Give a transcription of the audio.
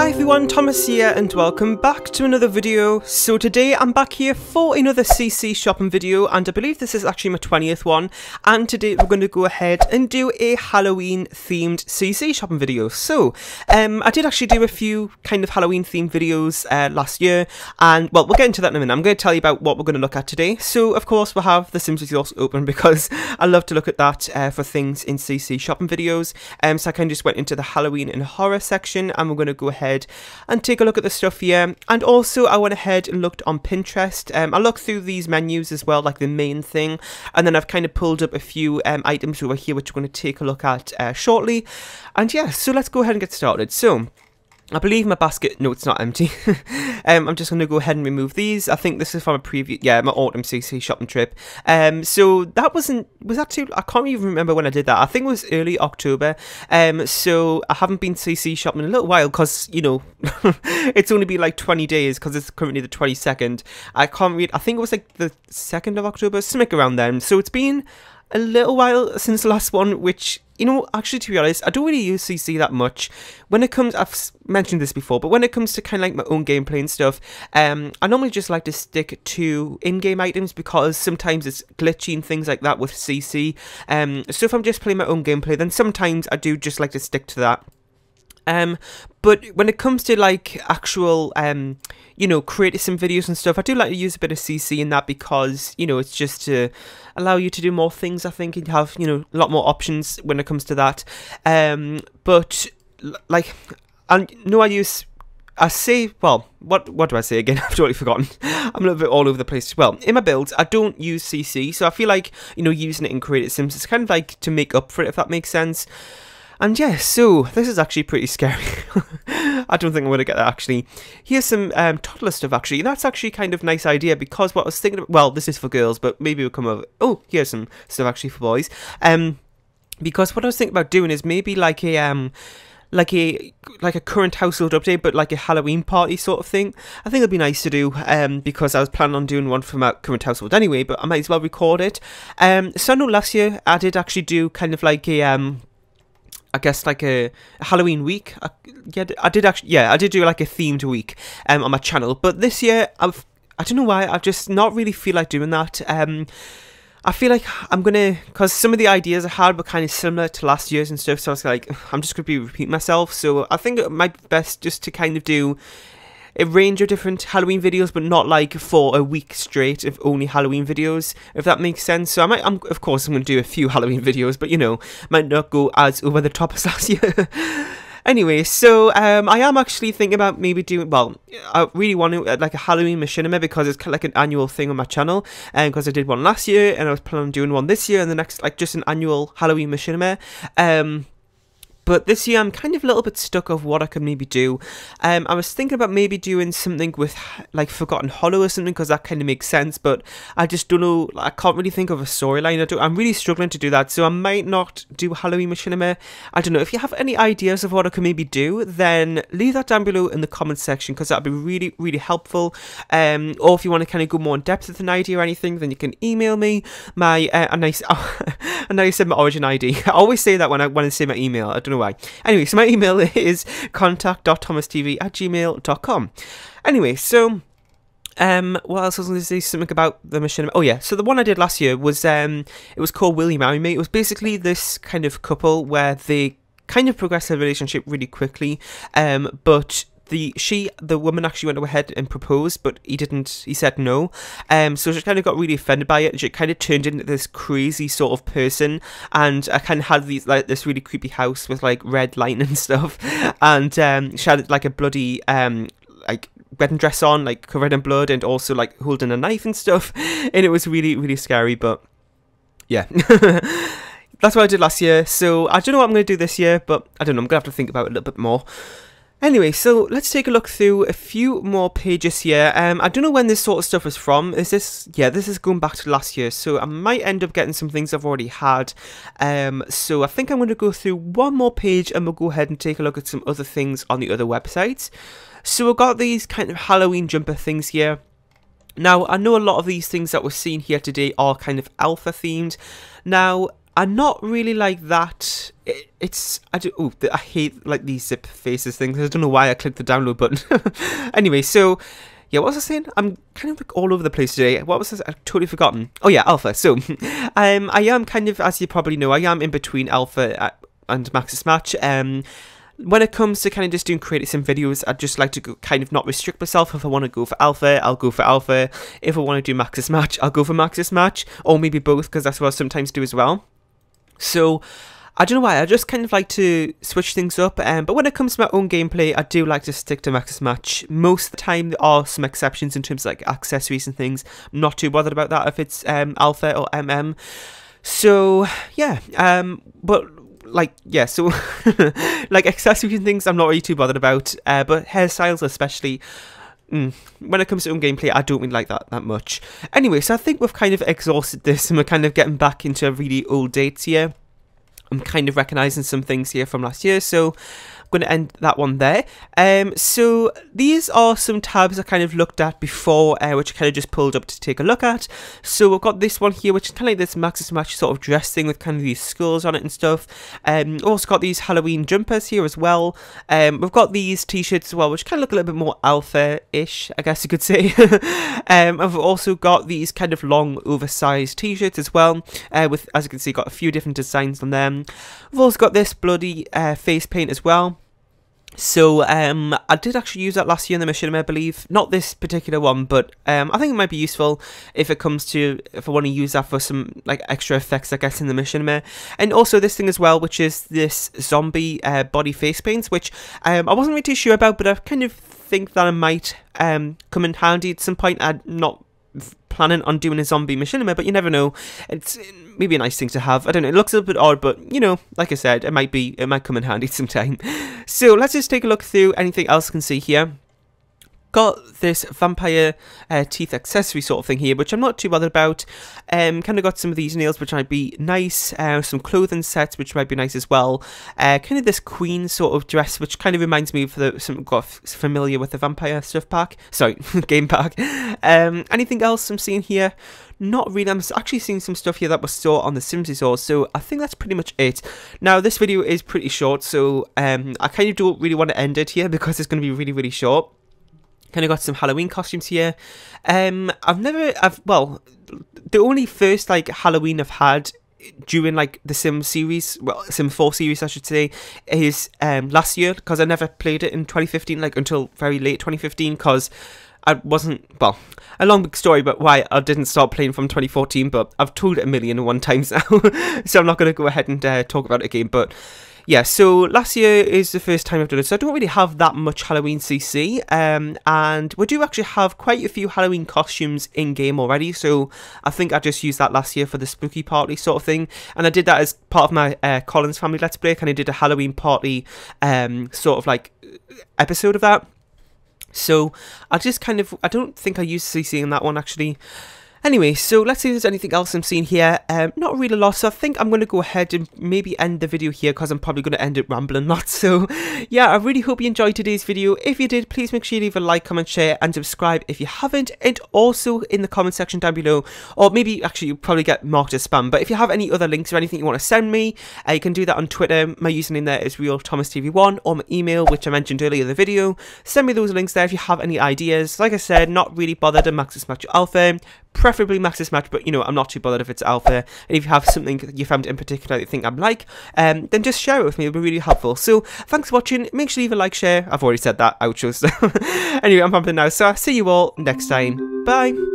Hi everyone, Thomas here and welcome back to another video. So today I'm back here for another CC shopping video, and I believe this is actually my 20th one, and today we're going to go ahead and do a Halloween themed CC shopping video. So I did actually do a few kind of Halloween themed videos last year, and well, we'll get into that in a minute. I'm going to tell you about what we're going to look at today. So of course we'll have the Sims resource open because I love to look at that for things in CC shopping videos. So I kind of just went into the Halloween and horror section, and we're going to go ahead and take a look at the stuff here. And also I went ahead and looked on Pinterest. I looked through these menus as well, like the main thing, and then I've kind of pulled up a few items over here which we're going to take a look at shortly. And yeah, so let's go ahead and get started. So I believe my basket, no, it's not empty. I'm just going to go ahead and remove these. I think this is from a previous, yeah, my autumn CC shopping trip. So that was that too, I can't even remember when I did that. I think it was early October. So I haven't been CC shopping in a little while because, you know, it's only been like 20 days because it's currently the 22nd. I can't read, I think it was like the 2nd of October, something around then. So it's been a little while since the last one, which, you know, actually, to be honest, I don't really use CC that much. When it comes, I've mentioned this before, but when it comes to kind of like my own gameplay and stuff, I normally just like to stick to in-game items because sometimes it's glitchy and things like that with CC. So if I'm just playing my own gameplay, then sometimes I do just like to stick to that. But when it comes to like actual, you know, creating some videos and stuff, I do like to use a bit of CC in that because, you know, it's just to allow you to do more things, I think, and have, you know, a lot more options when it comes to that. But like, I know I say, well, what do I say again? I've totally forgotten. I'm a little bit all over the place. Well, in my builds, I don't use CC, so I feel like, you know, using it in Creative Sims, it's kind of like to make up for it, if that makes sense. And yeah, so this is actually pretty scary. I don't think I'm going to get that, actually. Here's some toddler stuff, actually. That's actually kind of a nice idea because what I was thinking of, well, this is for girls, but maybe we'll come over. Oh, here's some stuff actually for boys. Because what I was thinking about doing is maybe like a current household update, but like a Halloween party sort of thing. I think it'd be nice to do, because I was planning on doing one for my current household anyway, but I might as well record it. So I know last year I did actually do kind of like a, I guess like a Halloween week. I did do like a themed week on my channel, but this year I don't know why, I just not really feel like doing that. I feel like I'm gonna, because some of the ideas I had were kind of similar to last year's and stuff, so I was like, I'm just gonna be repeating myself. So I think it might be best just to kind of do a range of different Halloween videos, but not like for a week straight of only Halloween videos, if that makes sense. So of course I'm going to do a few Halloween videos, but you know, might not go as over the top as last year. Anyway, so I am actually thinking about maybe doing, well, I really want to like a Halloween machinima because it's kind of like an annual thing on my channel, and because I did one last year and I was planning on doing one this year, and the next, like, just an annual Halloween machinima. But this year I'm kind of a little bit stuck of what I could maybe do. I was thinking about maybe doing something with like Forgotten Hollow or something, because that kind of makes sense, but I just don't know, I can't really think of a storyline. I'm really struggling to do that, so I might not do Halloween Machinima. I don't know, if you have any ideas of what I could maybe do, then leave that down below in the comments section, because that'd be really, really helpful. Or if you want to kind of go more in depth with an idea or anything, then you can email me my, I know you said my origin ID. I always say that when I say my email, I don't know why. Anyway, so my email is contact.thomastv@gmail.com. Anyway, so what else was I going to say? Something about the machinima. Oh yeah, so the one I did last year was it was called Will You Marry Me? It was basically this kind of couple where they kind of progress their relationship really quickly, but the woman actually went ahead and proposed, but he said no. So she kind of got really offended by it, and she kind of turned into this crazy sort of person, and I kind of had this really creepy house with like red lighting and stuff, and she had like a bloody like wedding dress on, like covered in blood, and also like holding a knife and stuff, and it was really, really scary. But yeah. That's what I did last year, so I don't know what I'm going to do this year, but I don't know, I'm going to have to think about it a little bit more. Anyway, so let's take a look through a few more pages here. I don't know when this sort of stuff is from. This is going back to last year, so I might end up getting some things I've already had. So I think I'm going to go through one more page and we'll go ahead and take a look at some other things on the other websites. So we've got these kind of Halloween jumper things here. Now, I know a lot of these things that we're seeing here today are kind of alpha themed. Now, I'm not really like that I hate like these zip faces things. I don't know why I clicked the download button. Anyway, so yeah, what was I saying? I'm kind of like all over the place today. What was this? I've totally forgotten. Oh yeah, alpha. So I am kind of, as you probably know, I am in between alpha and Max's Match. When it comes to kind of just doing creating some videos, I'd just like to kind of not restrict myself. If I want to go for alpha, I'll go for alpha. If I want to do Max's Match, I'll go for Max's Match, or maybe both, because that's what I sometimes do as well. So I don't know why, I just kind of like to switch things up, but when it comes to my own gameplay, I do like to stick to Max's Match. Most of the time, there are some exceptions in terms of like accessories and things. I'm not too bothered about that if it's alpha or MM. So yeah, but like, yeah, so like accessories and things I'm not really too bothered about, but hairstyles especially, when it comes to own gameplay, I don't really like that much. Anyway, so I think we've kind of exhausted this and we're kind of getting back into really old dates here. I'm kind of recognising some things here from last year, so I'm going to end that one there. So these are some tabs I kind of looked at before, which I kind of just pulled up to take a look at. So we've got this one here, which is kind of like this Max's Match sort of dress thing with kind of these skulls on it and stuff. Also got these Halloween jumpers here as well. We've got these t-shirts as well, which kind of look a little bit more alpha-ish, I guess you could say. I've also got these kind of long, oversized t-shirts as well, with, as you can see, got a few different designs on them. We've also got this bloody face paint as well. So I did actually use that last year in the machinima, I believe. Not this particular one, but I think it might be useful if it comes to, if I want to use that for some like extra effects, I guess, in the machinima. And also this thing as well, which is this zombie body face paint, which I wasn't really too sure about, but I kind of think that it might come in handy at some point. I'm not planning on doing a zombie machinima, but you never know. It's maybe a nice thing to have. I don't know, it looks a little bit odd, but you know, like I said, it might come in handy sometime. So let's just take a look through anything else I can see here. Got this vampire teeth accessory sort of thing here, which I'm not too bothered about. Kind of got some of these nails, which might be nice. Some clothing sets, which might be nice as well. Kind of this queen sort of dress, which kind of reminds me of some got familiar with the vampire stuff pack. Sorry, game pack. Anything else I'm seeing here? Not really. I'm actually seeing some stuff here that was stored on the Sims resource, so I think that's pretty much it. Now, this video is pretty short, so I kind of don't really want to end it here because it's going to be really, really short. Kind of got some Halloween costumes here. Well, the only first like Halloween I've had during like the Sim series, well, Sim 4 series I should say, is last year, because I never played it in 2015, like until very late 2015, because I wasn't, well, a long big story, but why I didn't start playing from 2014, but I've told it 1,000,001 times now, so I'm not going to go ahead and talk about it again, but yeah, so last year is the first time I've done it, so I don't really have that much Halloween CC, and we do actually have quite a few Halloween costumes in-game already, so I think I just used that last year for the spooky party sort of thing, and I did that as part of my Collins family Let's Play. Kind of did a Halloween party sort of like episode of that, so I don't think I used CC in that one actually. Anyway, so let's see if there's anything else I'm seeing here. Not really a lot, so I think I'm going to go ahead and maybe end the video here because I'm probably going to end it rambling lots. So yeah, I really hope you enjoyed today's video. If you did, please make sure you leave a like, comment, share, and subscribe if you haven't. And also in the comment section down below, or maybe actually you'll probably get marked as spam, but if you have any other links or anything you want to send me, you can do that on Twitter. My username there is RealThomasTV1, or my email, which I mentioned earlier in the video. Send me those links there if you have any ideas. Like I said, not really bothered in Max's Match Alpha. Preferably Max's Match, but you know, I'm not too bothered if it's alpha. And if you have something that you found in particular that you think I'm like, then just share it with me. It'll be really helpful. So thanks for watching. Make sure you leave a like, share. I've already said that outro stuff. Anyway, I'm pumping now, so I'll see you all next time. Bye.